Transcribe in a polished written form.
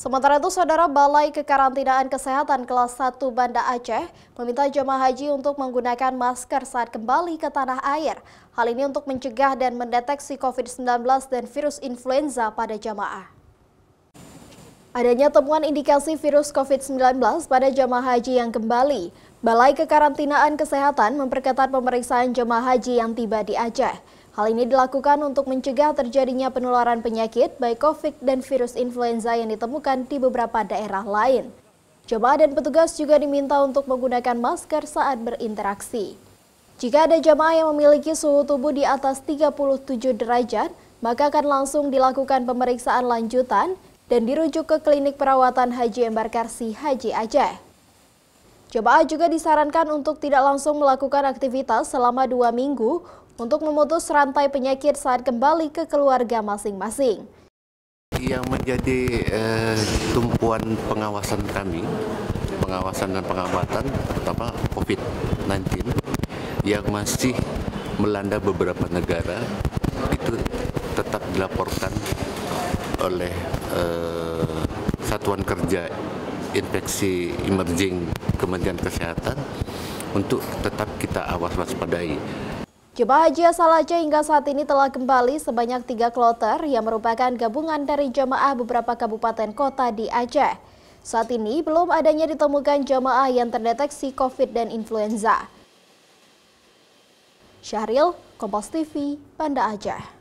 Sementara itu, Saudara, Balai Kekarantinaan Kesehatan Kelas 1 Banda Aceh meminta jemaah haji untuk menggunakan masker saat kembali ke tanah air. Hal ini untuk mencegah dan mendeteksi COVID-19 dan virus influenza pada jemaah. Adanya temuan indikasi virus COVID-19 pada jemaah haji yang kembali, Balai Kekarantinaan Kesehatan memperketat pemeriksaan jemaah haji yang tiba di Aceh. Hal ini dilakukan untuk mencegah terjadinya penularan penyakit baik COVID dan virus influenza yang ditemukan di beberapa daerah lain. Jemaah dan petugas juga diminta untuk menggunakan masker saat berinteraksi. Jika ada jemaah yang memiliki suhu tubuh di atas 37 derajat, maka akan langsung dilakukan pemeriksaan lanjutan dan dirujuk ke klinik perawatan haji embarkasi Haji Aceh. Jemaah juga disarankan untuk tidak langsung melakukan aktivitas selama 2 minggu untuk memutus rantai penyakit saat kembali ke keluarga masing-masing. Yang menjadi tumpuan pengawasan kami, pengawasan dan pengamatan terutama COVID-19 yang masih melanda beberapa negara, itu tetap dilaporkan oleh Satuan Kerja Infeksi Emerging Kementerian Kesehatan untuk tetap kita awas waspadai. Jemaah haji asal Aceh hingga saat ini telah kembali sebanyak 3 kloter yang merupakan gabungan dari jemaah beberapa kabupaten kota di Aceh. Saat ini belum adanya ditemukan jemaah yang terdeteksi COVID dan influenza. Syahril, Kompas TV, Banda Aceh.